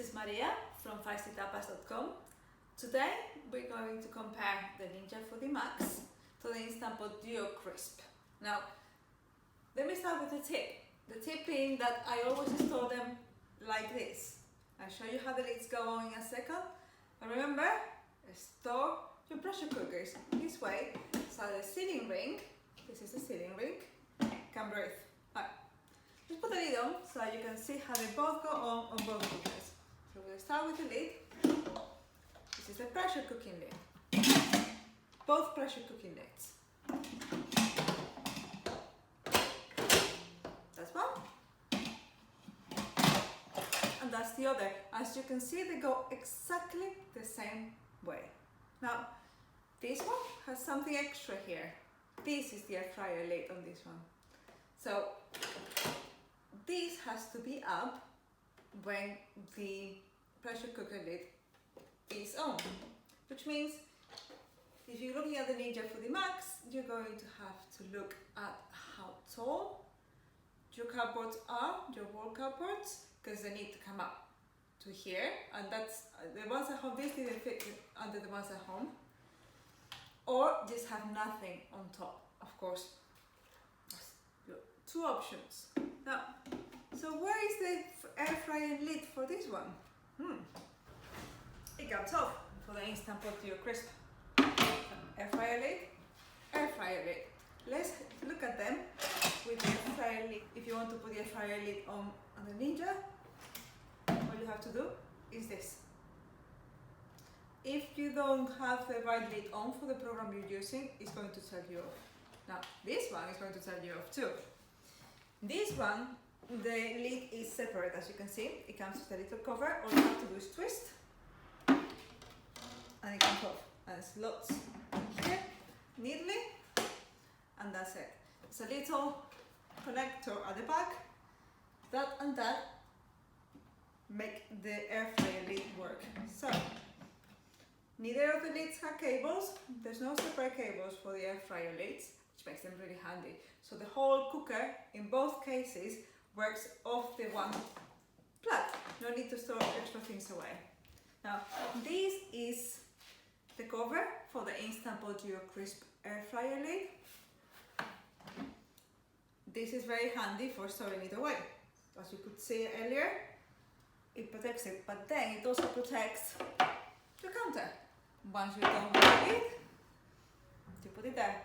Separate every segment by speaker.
Speaker 1: is Maria from feistytapas.com. Today we're going to compare the Ninja Foodi Max to the Instant Pot Duo Crisp. Now, let me start with the tip. The tip being that I always store them like this. I'll show you how the lids go on in a second. And remember, store your pressure cookers this way, so the sealing ring, this is the sealing ring, can breathe. Right. Just put the lid on so you can see how they both go on both cookers. So we'll start with the lid. This is the pressure cooking lid. Both pressure cooking lids. That's one. And that's the other. As you can see, they go exactly the same way. Now, this one has something extra here. This is the air fryer lid on this one. So, this has to be up when the pressure cooker lid is on. Which means, if you're looking at the Ninja Foodi Max, you're going to have to look at how tall your cupboards are, your wall cupboards, because they need to come up to here, and that's the ones at home. This didn't fit under the ones at home, or just have nothing on top. Of course, two options. Now, so where is the air fryer lid for this one? It comes off for the Instant Pot Duo Crisp. Air fryer lid, air fryer lid. Let's look at them with the air fryer lid. If you want to put the air fryer lid on the Ninja, all you have to do is this. If you don't have the right lid on for the program you're using, it's going to turn you off. Now, this one is going to turn you off too. This one, the lid is separate, as you can see. It comes with a little cover. All you have to do is twist, and it comes off. And it slots here neatly, and that's it. It's a little connector at the back. That and that make the air fryer lid work. So, neither of the lids have cables. There's no separate cables for the air fryer lids, which makes them really handy. So the whole cooker, in both cases, works off the one plug. No need to store extra things away. Now, this is the cover for the Instant Pot Duo Crisp air fryer lid. This is very handy for storing it away. As you could see earlier, it protects it, but then it also protects the counter. Once you're done with the lid, you put it there.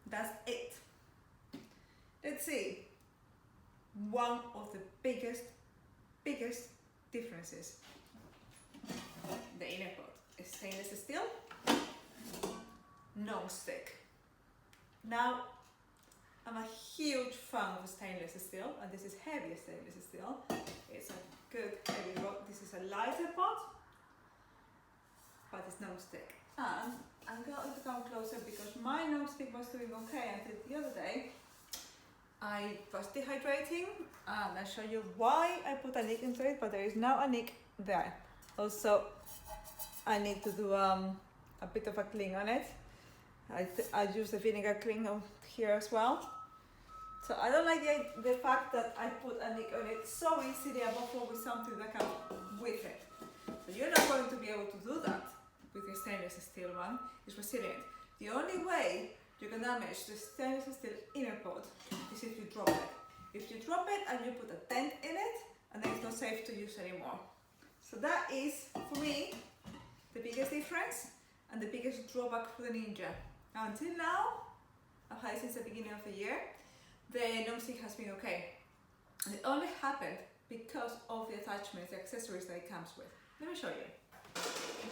Speaker 1: That's it. Let's see. One of the biggest differences. The inner pot is stainless steel, non-stick. Now, I'm a huge fan of stainless steel, and this is heavy stainless steel. It's a good heavy rod. This is a lighter pot, but it's non-stick. And I'm going to come closer because my non-stick was doing okay until the other day. I was dehydrating, and I'll show you why I put a nick into it, but there is now a nick there. Also, I need to do a bit of a clean on it. I use the vinegar clean here as well. So I don't like the fact that I put a nick on it so easily above all with something that comes with it. So you're not going to be able to do that with your stainless steel one. It's resilient. The only way you can damage the stainless steel inner pot is if you drop it. If you drop it and you put a dent in it, and then it's not safe to use anymore. So that is, for me, the biggest difference and the biggest drawback for the Ninja. Now, until now, I've had it since the beginning of the year, the non-stick has been okay. And it only happened because of the attachments, the accessories that it comes with. Let me show you.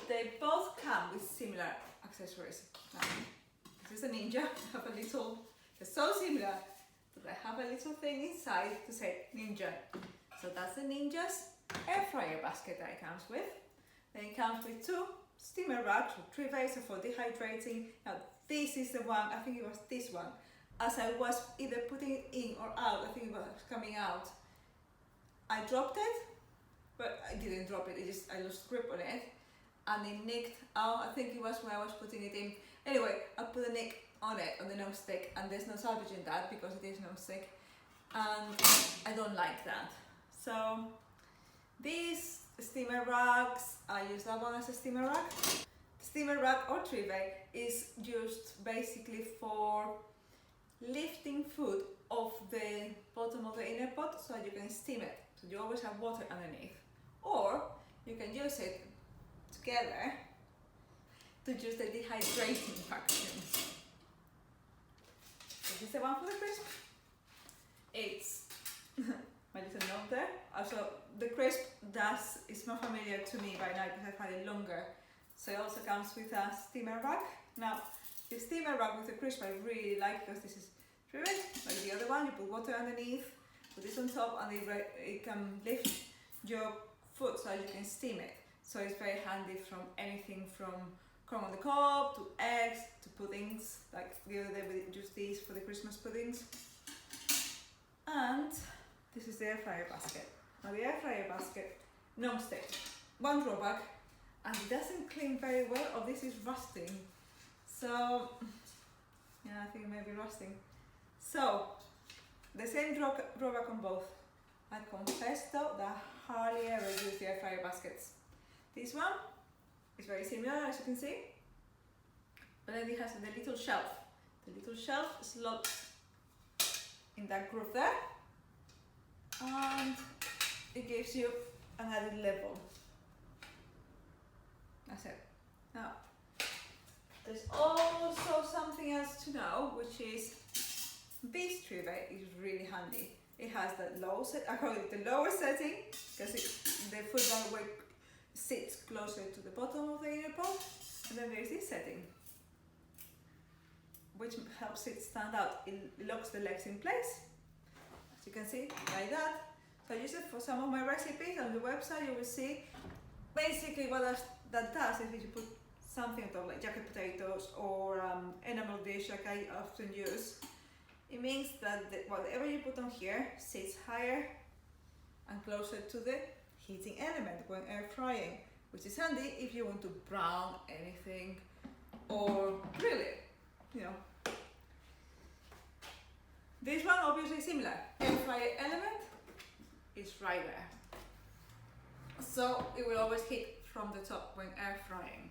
Speaker 1: They both come with similar accessories. Now, this is a Ninja. I have a little, they're so similar that I have a little thing inside to say Ninja. So that's the Ninja's air fryer basket that it comes with. Then it comes with two steamer racks or 3 vases for dehydrating. Now this is the one, I think it was this one. As I was either putting it in or out, I think it was coming out, I dropped it, but I didn't drop it, I lost grip on it, and it nicked out. I think it was when I was putting it in. Anyway, I put a nick on it, on the non-stick, and there's no salvaging that because it is non-stick, and I don't like that. So this steamer racks. I use that one as a steamer rack. Steamer rack or trivet is used basically for lifting food off the bottom of the inner pot so you can steam it. So you always have water underneath. Or you can use it together to use the dehydrating function. This is the one for the crisp. It's my little note there. Also, the crisp is more familiar to me by now because I've had it longer. So it also comes with a steamer rack. Now, the steamer rack with the crisp I really like because this is trivet, like the other one. You put water underneath, put this on top, and it can lift your food so you can steam it. So it's very handy from anything from corn on the cob to eggs to puddings. Like the other day we used these for the Christmas puddings. And this is the air fryer basket. Now the air fryer basket, non-stick. One drawback, and it doesn't clean very well, or this is rusting. So, yeah, I think it may be rusting. So, the same drawback on both. I confess though that I hardly ever use the air fryer baskets. This one is very similar, as you can see, but then it has the little shelf. The little shelf slots in that groove there, and it gives you an added level. That's it. Now, there's also something else to know, which is this trivet is really handy. It has the low set, I call it the lower setting, because the food by the way sits closer to the bottom of the inner pot, and then there's this setting, which helps it stand out. It locks the legs in place, as you can see, like that. So I use it for some of my recipes. On the website you will see basically what that does is if you put something on top like jacket potatoes or enamel dish like I often use, it means that whatever you put on here sits higher and closer to the heating element when air frying, which is handy if you want to brown anything or grill it, you know. This one obviously similar. Air fryer element is right there. So it will always heat from the top when air frying.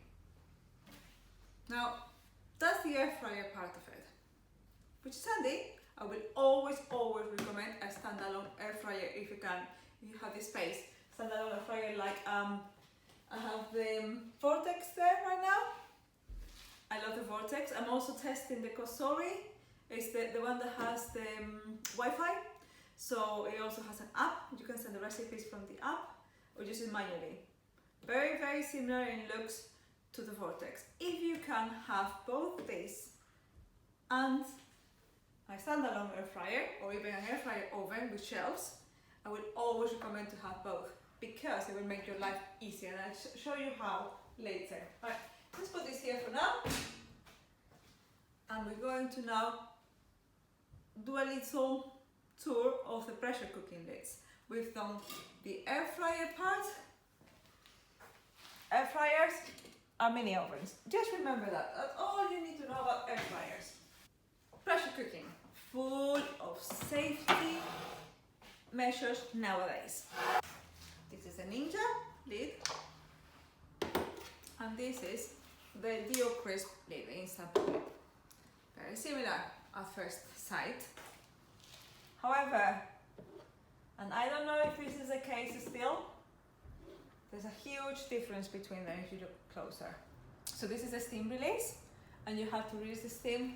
Speaker 1: Now, that's the air fryer part of it, which is handy. I will always recommend a standalone air fryer if you can, if you have the space. Standalone air fryer like I have the Vortex there right now. I love the Vortex. I'm also testing the Kosori. It's the one that has the Wi-Fi. So it also has an app. You can send the recipes from the app or use it manually. Very similar in looks to the Vortex. If you can have both this and a standalone air fryer or even an air fryer oven with shelves, I would always recommend to have both because it will make your life easier, and I'll show you how later. Right, let's put this here for now, and we're going to now do a little tour of the pressure cooking lids. We've done the air fryer part. Air fryers are mini ovens. Just remember that. That's all you need to know about air fryers. Pressure cooking, full of safety measures nowadays. This is a Ninja lid, and this is the Dio Crisp lid, the instant pot lid. Very similar at first sight. However, and I don't know if this is the case still, there's a huge difference between them if you look closer. So this is a steam release, and you have to release the steam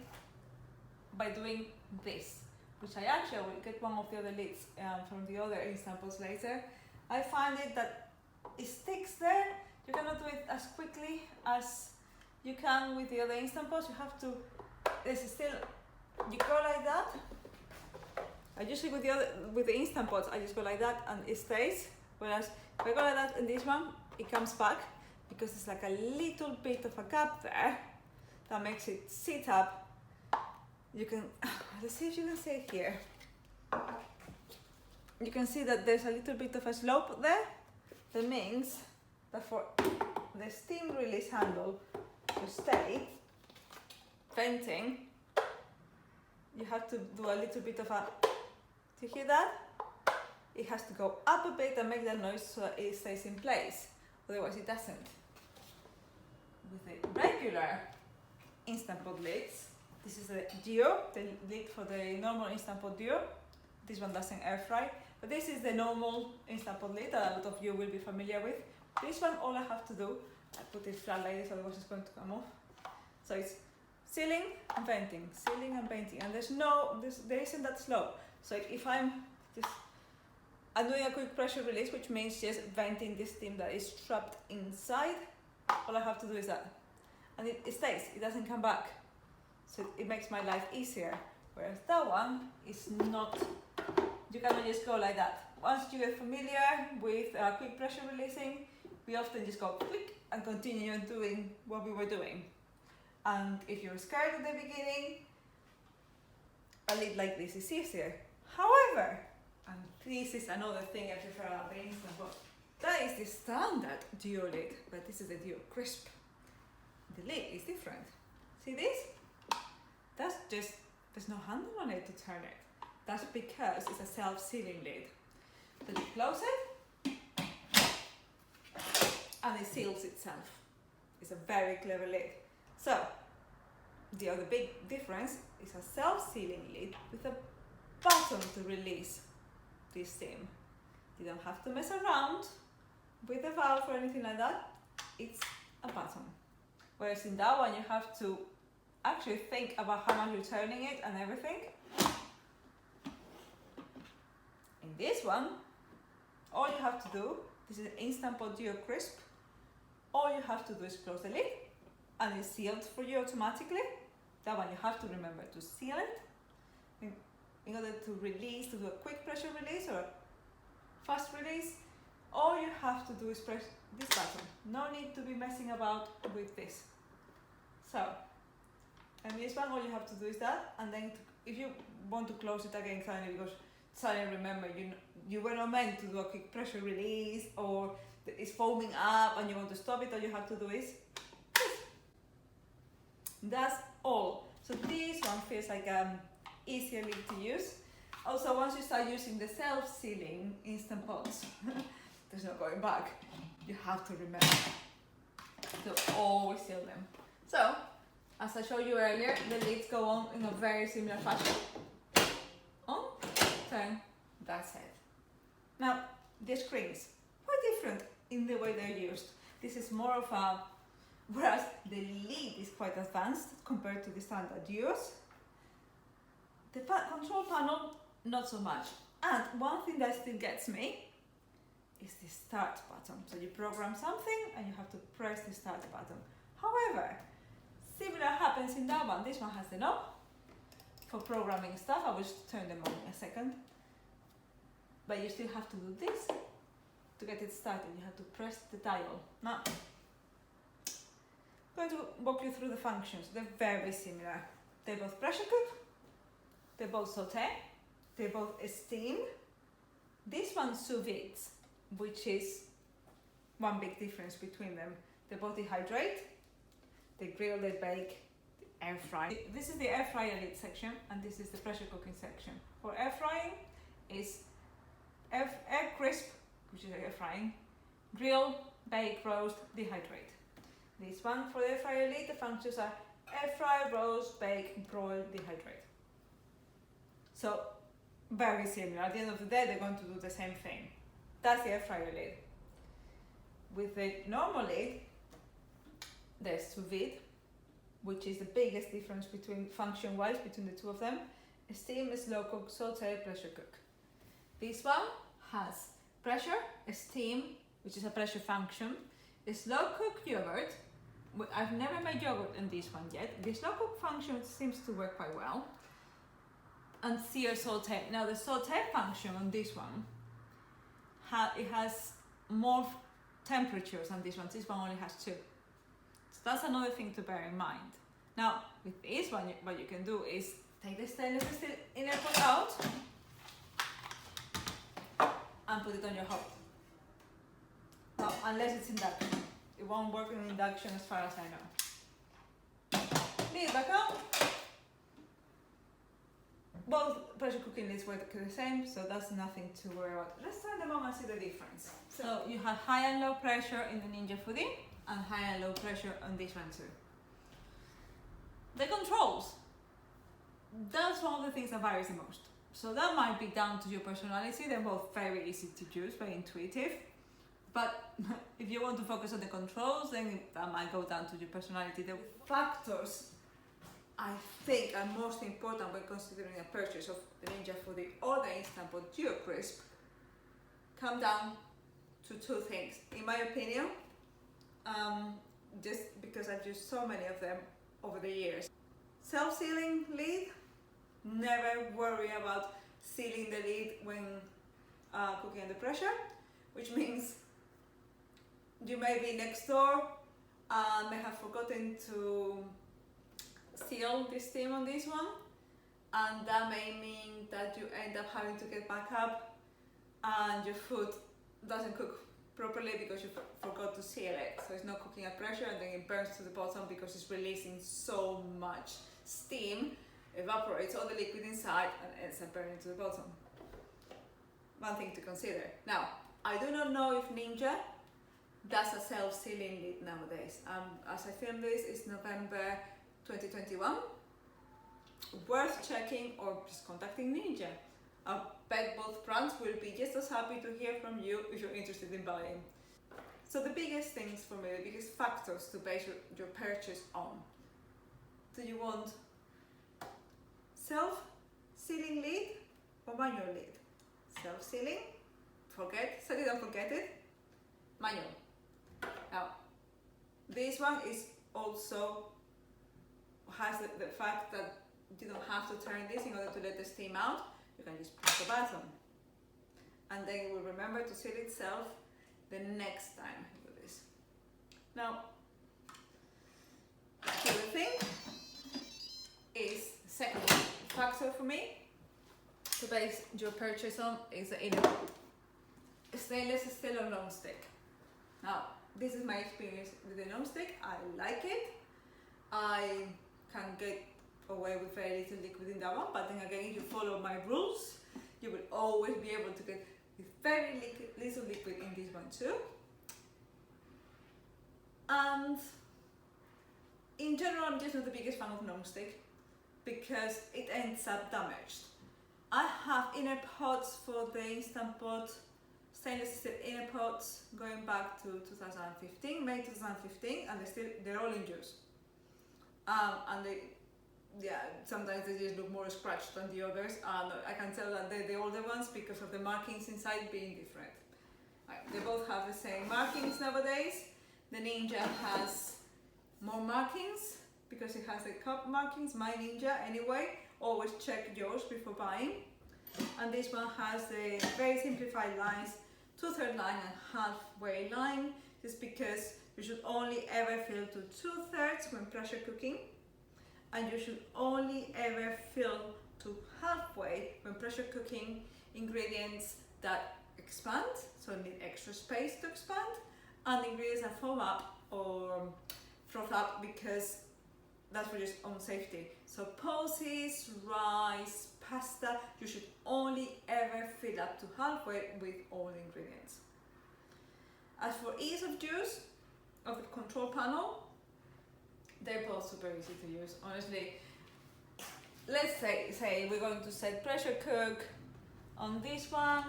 Speaker 1: by doing this, which I actually will get one of the other lids from the other instant pots later. I find it that it sticks there. You cannot do it as quickly as you can with the other instant pots. You have to, this is still, you go like that. I usually with the instant pots, I just go like that and it stays. Whereas if I go like that in this one, it comes back because it's like a little bit of a gap there that makes it sit up. You can, let's see if you can see it here. You can see that there's a little bit of a slope there. That means that for the steam release handle to stay venting, you have to do a little bit of a, do you hear that? it has to go up a bit and make that noise so that it stays in place. Otherwise it doesn't. With the regular Instant Pot lids, this is the Duo, the lid for the normal Instant Pot Duo. This one doesn't air fry, but this is the normal Instant Pot lid that a lot of you will be familiar with. This one, all I have to do, I put it flat like this, otherwise it's going to come off. So it's sealing and venting, and there isn't that slow. So if I'm doing a quick pressure release, which means just venting the steam that is trapped inside, all I have to do is that. And it stays, it doesn't come back. So it makes my life easier. Whereas that one is not, you cannot just go like that. Once you get familiar with quick pressure releasing, we often just go quick and continue doing what we were doing. And if you're scared at the beginning, a lid like this is easier. However, and this is another thing I prefer about the Instant Pot, that is the standard Duo lid, but this is the Duo Crisp. The lid is different. See this? That's just, there's no handle on it to turn it. That's because it's a self-sealing lid. So you close it, and it seals itself. It's a very clever lid. So, the other big difference is a self-sealing lid with a button to release this steam. You don't have to mess around with the valve or anything like that. It's a button. Whereas in that one, you have to actually think about how much you're turning it and everything. In this one, all you have to do, this is an Instant Pot Duo Crisp, all you have to do is close the lid and it's sealed for you automatically. That one you have to remember to seal it in order to release, to do a quick pressure release or a fast release. All you have to do is press this button. No need to be messing about with this. So, and this one, all you have to do is that, and then if you want to close it again suddenly because suddenly remember you were not meant to do a quick pressure release or it's foaming up and you want to stop it, all you have to do is this. That's all. So this one feels like easier lid to use. Also, once you start using the self-sealing Instant Pots, there's no going back. You have to remember to always seal them. So, as I showed you earlier, the lids go on in a very similar fashion. On, turn, that's it. Now, the screens, quite different in the way they're used. This is more of a, whereas the lid is quite advanced compared to the standard Duos. The control panel, not so much. And one thing that still gets me is the start button. So you program something and you have to press the start button. However, similar happens in that one. This one has the knob for programming stuff. I will turn them on in a second. But you still have to do this to get it started. You have to press the dial. Now, I'm going to walk you through the functions. They're very similar. They both pressure cook. They both sauté. They both steam. This one sous vides, which is one big difference between them. They both dehydrate. They grill, they bake, they air fry. This is the air fryer lid section, and this is the pressure cooking section. For air frying is air crisp, which is air frying, grill, bake, roast, dehydrate. This one for the air fryer lid, the functions are air fry, roast, bake, broil, dehydrate. So very similar. At the end of the day, they're going to do the same thing. That's the air fryer lid. With the normal lid, there's sous vide, which is the biggest difference between function-wise between the two of them. Steam, slow cook, sauté, pressure cook. This one has pressure, steam, which is a pressure function. The slow cook yogurt, I've never made yogurt in this one yet. The slow cook function seems to work quite well. And sear sauté. Now the sauté function on this one, it has more temperatures than this one. This one only has 2. So that's another thing to bear in mind. Now, with this one, what you can do is take the stainless steel inner pot out and put it on your hob. Now, unless it's induction. It won't work in induction as far as I know. Leave it back out. both pressure cooking lids work the same, so that's nothing to worry about. Let's turn them on and see the difference. So you have high and low pressure in the Ninja Foodi and high and low pressure on this one too. The controls, that's one of the things that varies the most. So that might be down to your personality. They're both very easy to use, very intuitive. But if you want to focus on the controls, then that might go down to your personality. The factors I think are most important when considering a purchase of the Ninja Foodi or the Instant Pot Duo Crisp come down to two things, in my opinion, just because I've used so many of them over the years. Self-sealing lid, never worry about sealing the lid when cooking under pressure, which means you may be next door and may have forgotten to seal the steam on this one, and that may mean that you end up having to get back up and your food doesn't cook properly because you forgot to seal it. So it's not cooking at pressure and then it burns to the bottom because it's releasing so much steam, evaporates all the liquid inside and ends up burning to the bottom. One thing to consider. Now, I do not know if Ninja does a self-sealing lid nowadays. As I film this, it's November 2021. Worth checking or just contacting Ninja. I bet both brands will be just as happy to hear from you if you're interested in buying. So the biggest things for me, the biggest factors to base your purchase on. Do you want self-sealing lid or manual lid? Self-sealing, set it and forget it. Manual. Now, this one is also has the fact that you don't have to turn this in order to let the steam out. You can just press the button and then you will remember to seal itself the next time you do this. Now, the other thing is the second factor for me to base your purchase on is the inner stainless steel or non-stick. Now, this is my experience with the non-stick. I like it. I can get away with very little liquid in that one, but then again, if you follow my rules, you will always be able to get with very little liquid in this one too. And in general, I'm just not the biggest fan of non-stick because it ends up damaged. I have inner pots for the Instant Pot stainless steel inner pots going back to 2015, May 2015, and they're all in use. And sometimes they just look more scratched than the others, and I can tell that they're the older ones because of the markings inside being different. They both have the same markings nowadays. The Ninja has more markings because it has the cup markings, my Ninja anyway. Always check yours before buying. And this one has the very simplified lines, 2/3 line and halfway line, just because you should only ever fill to 2/3 when pressure cooking, and you should only ever fill to halfway when pressure cooking ingredients that expand, so need extra space to expand, and ingredients that foam up or froth up because that's for your own safety. So pulses, rice, pasta, you should only ever fill up to halfway with all the ingredients. As for ease of use of the control panel, they're both super easy to use. Honestly, let's say we're going to set pressure cook on this one.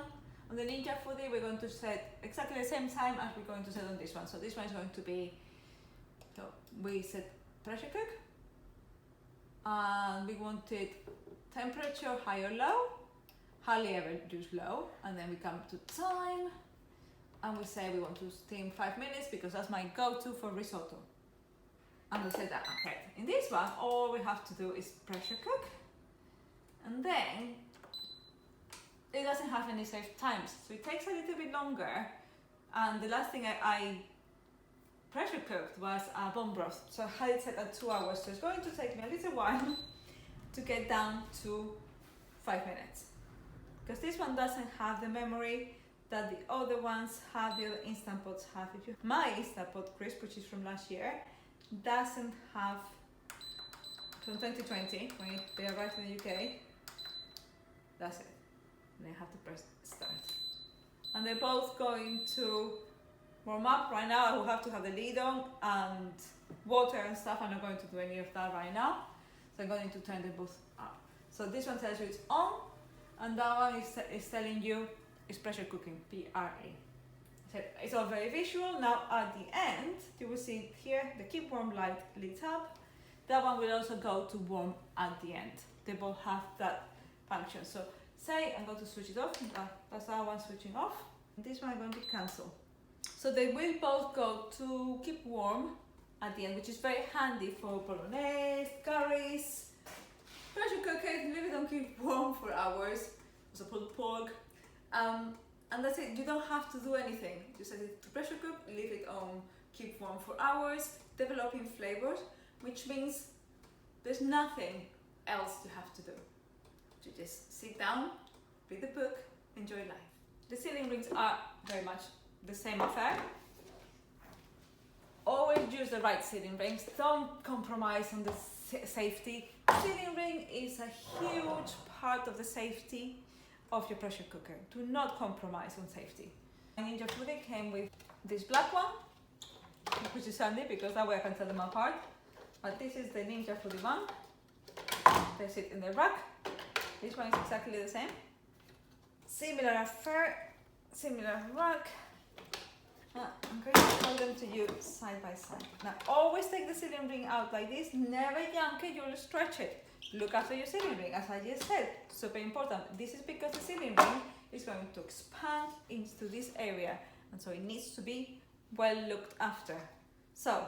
Speaker 1: On the Ninja Foodi, we're going to set exactly the same time as we're going to set on this one. So this one is going to be, so we set pressure cook, and we wanted temperature high or low, hardly ever use low, and then we come to time, and we say we want to steam 5 minutes because that's my go-to for risotto. And we set that ahead. In this one, all we have to do is pressure cook, and then it doesn't have any safe times, so it takes a little bit longer. And the last thing I pressure cooked was a bone broth, so I had it set at 2 hours, so it's going to take me a little while to get down to 5 minutes, because this one doesn't have the memory that the other ones have, the other Instant Pots have. My Instant Pot Crisp, which is from last year, doesn't have, from 2020, when they arrived in the UK, That's it. And then you have to press start. And they're both going to warm up. Right now I will have to have the lid on and water and stuff. I'm not going to do any of that right now. So I'm going to turn them both up. So this one tells you it's on, and that one is telling you it's pressure cooking, PRA. So it's all very visual. Now at the end, you will see here the keep warm light lit up. That one will also go to warm at the end. They both have that function. So say I'm going to switch it off. That's that one switching off. This one I'm going to cancel. So they will both go to keep warm at the end, which is very handy for bolognese, curries, pressure cook it, leave it on keep warm for hours, also pulled pork, and that's it. You don't have to do anything. You set it to pressure cook, leave it on keep warm for hours, developing flavors, which means there's nothing else you have to do. You just sit down, read the book, enjoy life. The sealing rings are very much the same affair. Always use the right sealing rings. Don't compromise on the safety. Sealing ring is a huge part of the safety of your pressure cooker. Do not compromise on safety. Ninja Foodi came with this black one, which is handy because that way I can tell them apart. But this is the Ninja Foodi one. They sit in the rack. This one is exactly the same. Similar affair, similar rack. I'm going to hold them to you side by side. Now always take the sealing ring out like this, never yank it, you'll stretch it. Look after your sealing ring, as I just said, super important. This is because the sealing ring is going to expand into this area, and so it needs to be well looked after. So,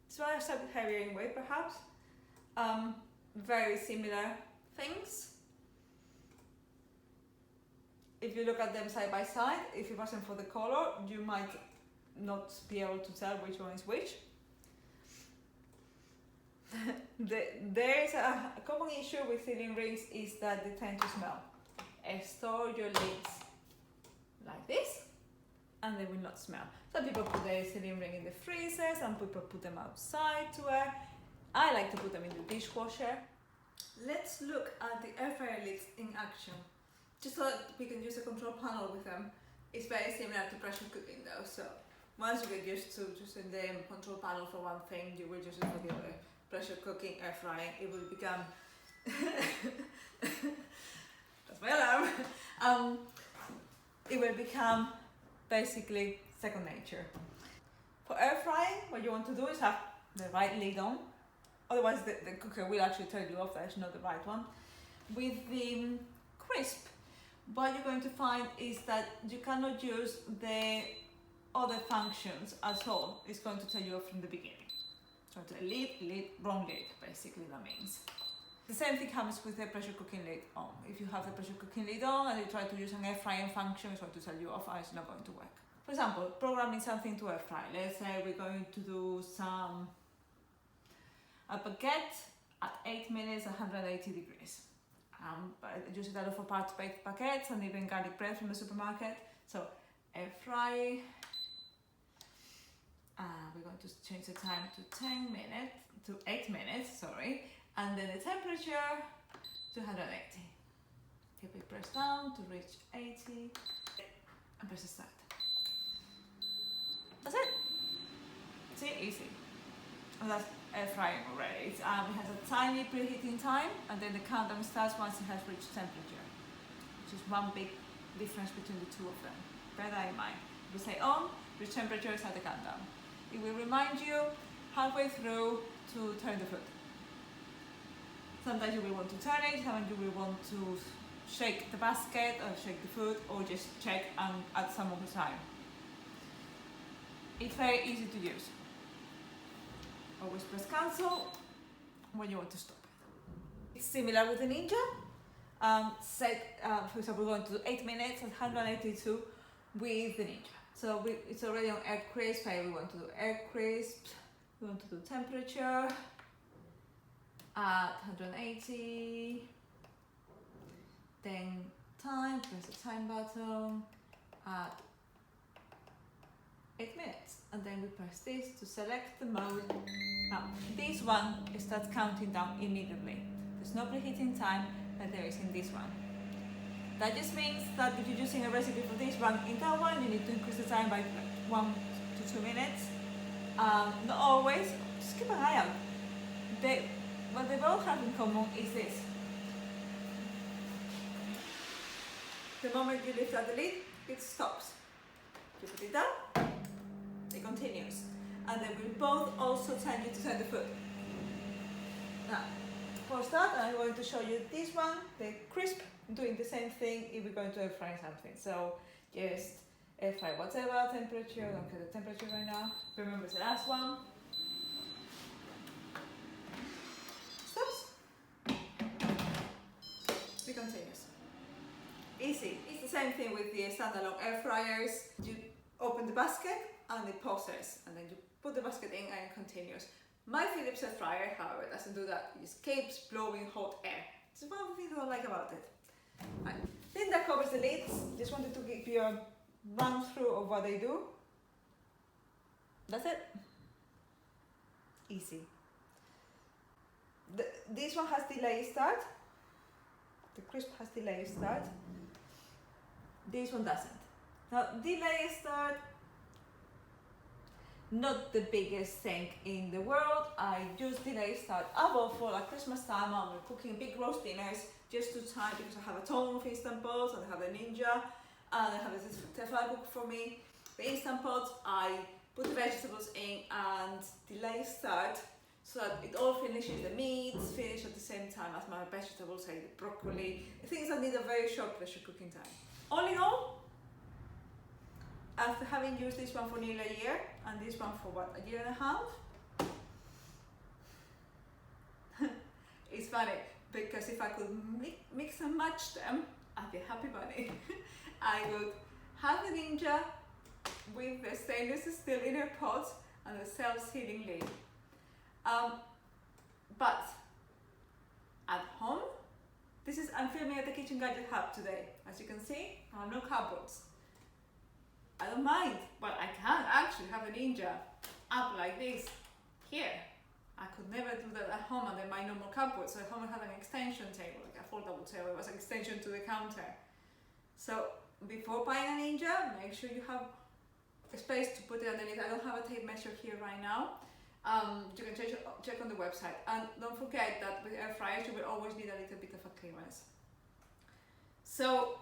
Speaker 1: this one is a bit heavier in weight perhaps. Very similar things. If you look at them side by side, if it wasn't for the color, you might not be able to tell which one is which. There is a common issue with sealing rings is that they tend to smell. Store your lids like this and they will not smell. Some people put their sealing ring in the freezer, some people put them outside to air. I like to put them in the dishwasher. Let's look at the air fryer lids in action. Just so that we can use a control panel with them. It's very similar to pressure cooking though, so once you get used to using the control panel for one thing, you will use it for the other. Pressure cooking, air frying, it will become that's my alarm. It will become basically second nature. For air frying, what you want to do is have the right lid on, otherwise the cooker will actually tell you off that it's not the right one. With the crisp, what you're going to find is that you cannot use the other functions at all. It's going to tell you off from the beginning. So the lid, wrong lid, basically that means. The same thing happens with the pressure cooking lid on. If you have the pressure cooking lid on and you try to use an air frying function, it's going to tell you off and it's not going to work. For example, programming something to air fry. Let's say we're going to do a baguette at 8 minutes, 180 degrees. I use it a lot for part baked baguettes and even garlic bread from the supermarket. So air fry. We're going to change the time to 8 minutes, sorry, and then the temperature to 180. Keep it pressed down to reach 80 and press start. That's it. See, easy. And that's air frying already. It has a tiny preheating time and then the countdown starts once it has reached temperature, which is one big difference between the two of them. Bear that in mind. If we say on, reach temperature, start the countdown. It will remind you halfway through to turn the food. Sometimes you will want to turn it, sometimes you will want to shake the basket or shake the food or just check and add some more time. It's very easy to use. Always press cancel when you want to stop it. It's similar with the Ninja. For example, we're going to do 8 minutes at 182 with the Ninja. So it's already on air crisp. We want to do air crisp. We want to do temperature at 180. Then time, press the time button at 8 minutes. And then we press this to select the mode. Now, this one starts counting down immediately. There's no preheating time, but there is in this one. That just means that if you're using a recipe for this one, in that one you need to increase the time by like 1 to 2 minutes. Not always, just keep an eye out. What they both have in common is this. The moment you lift up the lid, it stops. You put it down, it continues. And they will both also tell you to turn the foot. Now, for start, I'm going to show you this one, the crisp, doing the same thing if we're going to air fry something. So just air fry whatever temperature, I don't care the temperature right now. Remember the last one. Stops. It continues. Easy. It's the same thing with the standalone air fryers. You open the basket and it pauses, and then you put the basket in and it continues. My Philips air fryer, however, doesn't do that. It just keeps blowing hot air. It's one thing I don't like about it. Right. Then that covers the lids. Just wanted to give you a run through of what they do. That's it. Easy. This one has delay start. The crisp has delay start. This one doesn't. Now, delay start, not the biggest thing in the world. I use delay start above for like Christmas time. I'm cooking big roast dinners just to time, because I have a ton of Instant Pots, and I have a Ninja, and I have this Tefal cook for me. The Instant Pots, I put the vegetables in and delay start so that it all finishes, the meats finish at the same time as my vegetables, say the broccoli, things that need a very short pressure cooking time. All in all, after having used this one for nearly a year, and this one for what, a year and a half? It's funny, because if I could mix and match them, I'd be a happy bunny. I would have the Ninja with the stainless steel inner pot and the self-sealing lid. But at home, I'm filming at the Kitchen Gadget Hub today. As you can see, I have no cupboards. I don't mind, but I can actually have a Ninja up like this here. I could never do that at home under my normal cupboard. So at home I have an extension table, like a foldable table. It was an extension to the counter. So before buying a Ninja, make sure you have a space to put it underneath. I don't have a tape measure here right now. You can check on the website. And don't forget that with air fryers you will always need a little bit of a clearance. So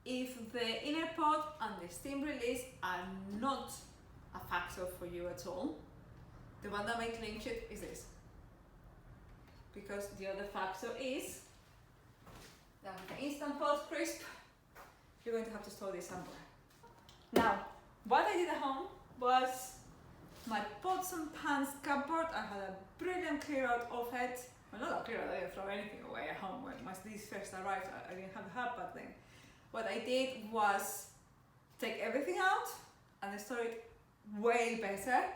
Speaker 1: if the inner pot and the steam release are not a factor for you at all, the one that may clinch it is this. Because the other factor is that the Instant Pot crisp, you're going to have to store this somewhere. Now, what I did at home was my pots and pans cupboard. I had a brilliant clear out of it. Well, not a clear out, I didn't throw anything away at home when these first arrived. I didn't have a hub back then. What I did was take everything out and I store it way better,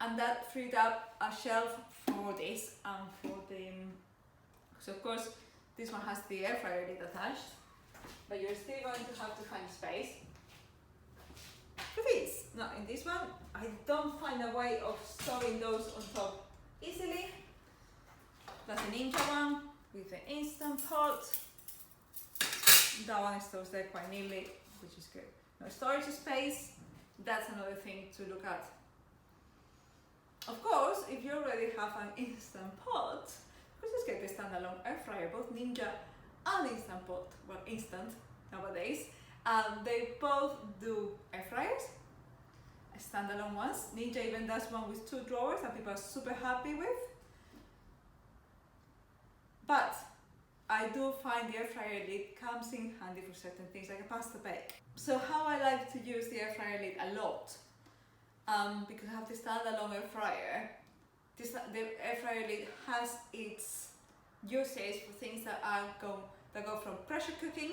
Speaker 1: and that freed up a shelf for this and for the, so of course this one has the air fryer lid attached, but you're still going to have to find space for this. Now in this one I don't find a way of storing those on top easily. That's the Ninja one with the Instant Pot. That one stores there quite neatly, which is good. Now storage space, that's another thing to look at. Of course, if you already have an Instant Pot, just get the standalone air fryer, both Ninja and Instant Pot, well instant nowadays. They both do air fryers, standalone ones. Ninja even does one with 2 drawers that people are super happy with. But I do find the air fryer lid comes in handy for certain things, like a pasta bake. So how I like to use the air fryer lid a lot, because I have the standalone air fryer, the air fryer lid has its uses for things that go from pressure cooking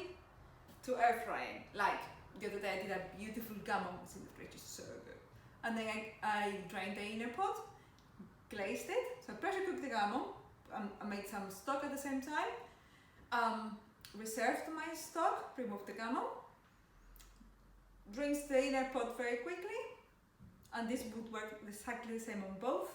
Speaker 1: to air frying. Like the other day I did a beautiful gammon, it's in the fridge, it's so good. And then I drained the inner pot, glazed it, so I pressure cooked the gammon, I made some stock at the same time, reserved my stock, removed the gammon, rinsed the inner pot very quickly, and this would work exactly the same on both.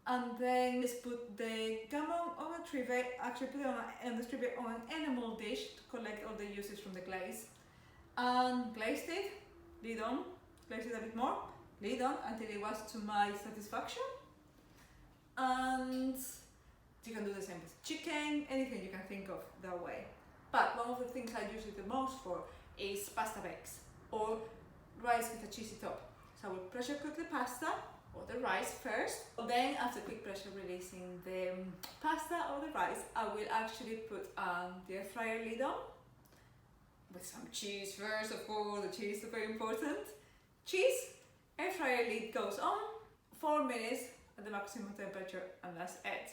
Speaker 1: and then just put the gammon on a trivet, actually put it on the trivet on an enamel dish to collect all the juices from the glaze, and glazed it, lid on, glazed it a bit more, lid on until it was to my satisfaction. And you can do the same with chicken, anything you can think of that way. But one of the things I use it the most for is pasta bakes or rice with a cheesy top. So I will pressure cook the pasta or the rice first. Then after quick pressure releasing the pasta or the rice, I will actually put the air fryer lid on with some cheese first, of course. The cheese is very important. Cheese, air fryer lid goes on, 4 minutes at the maximum temperature, and that's it.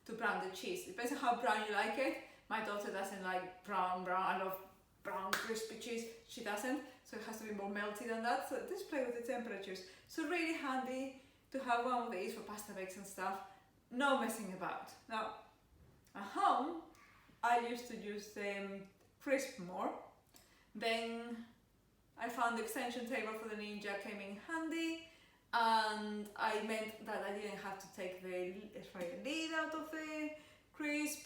Speaker 1: To brown the cheese, depends on how brown you like it. My daughter doesn't like brown. I love brown crispy cheese. She doesn't, so it has to be more melty than that. So just play with the temperatures. So really handy to have one of these for pasta bakes and stuff. No messing about. Now, at home, I used to use the crisp more. Then I found the extension table for the Ninja came in handy, and I meant that I didn't have to take the air fryer lid out of the crisp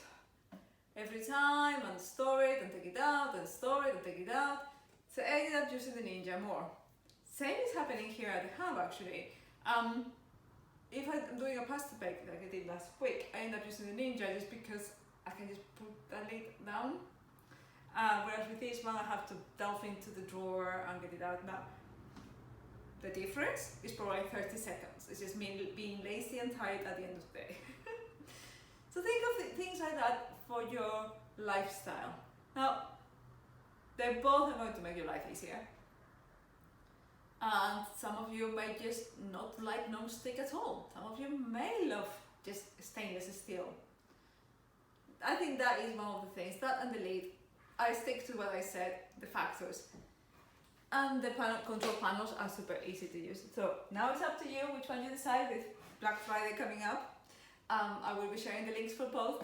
Speaker 1: every time and store it and take it out and store it and take it out. So I ended up using the Ninja more. Same is happening here at the hub actually. If I'm doing a pasta bake like I did last week, I end up using the Ninja just because I can just put the lid down. Whereas with this one I have to delve into the drawer and get it out. Now, the difference is probably 30 seconds. It's just me being lazy and tired at the end of the day. So think of things like that for your lifestyle. Now, they both are going to make your life easier. And some of you may just not like non-stick at all. Some of you may love just stainless steel. I think that is one of the things, that and the lid. I stick to what I said, the factors. And the control panels are super easy to use. So now it's up to you which one you decide with Black Friday coming up. I will be sharing the links for both.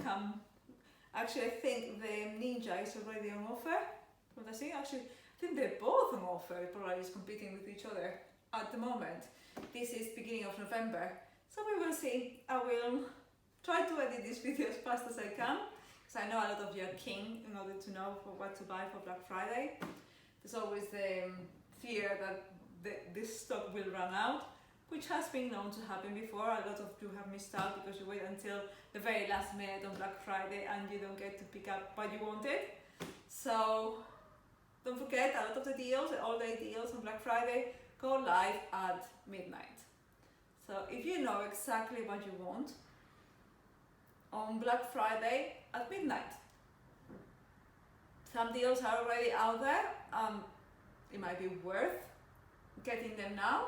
Speaker 1: Actually, I think the Ninja is already on offer. What I see, actually, I think they're both on offer. Probably is competing with each other at the moment. This is beginning of November. So we will see. I will try to edit these videos as fast as I can, because I know a lot of you are keen in order to know for what to buy for Black Friday. There's always the fear that this stock will run out, which has been known to happen before. A lot of you have missed out because you wait until the very last minute on Black Friday and you don't get to pick up what you wanted. So don't forget, a lot of the deals, the all-day deals on Black Friday, go live at midnight. So if you know exactly what you want on Black Friday at midnight, some deals are already out there. It might be worth getting them now.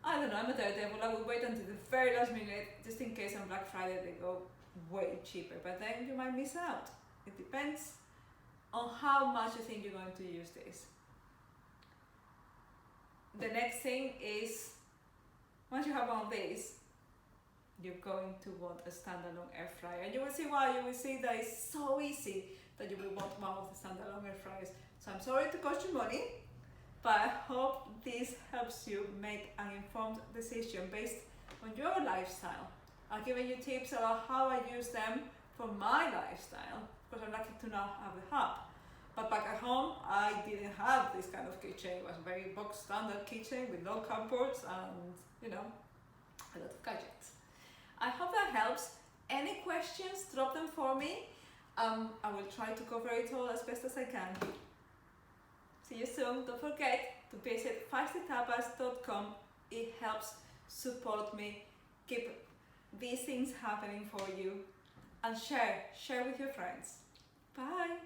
Speaker 1: I don't know, I'm a daredevil. I will wait until the very last minute just in case on Black Friday they go way cheaper, but then you might miss out. It depends on how much you think you're going to use this. The next thing is, once you have one of these, you're going to want a standalone air fryer. And you will see why. You will see that it's so easy that you will want one of the standalone air fryers. So I'm sorry to cost you money, but I hope this helps you make an informed decision based on your lifestyle. I've given you tips about how I use them for my lifestyle, because I'm lucky to now have the hub. But back at home, I didn't have this kind of kitchen. It was a very box standard kitchen with no cupboards and, you know, a lot of gadgets. I hope that helps. Any questions, drop them for me. I will try to cover it all as best as I can. See you soon. Don't forget to visit feistytapas.com. It helps support me, keep these things happening for you, and share with your friends. Bye.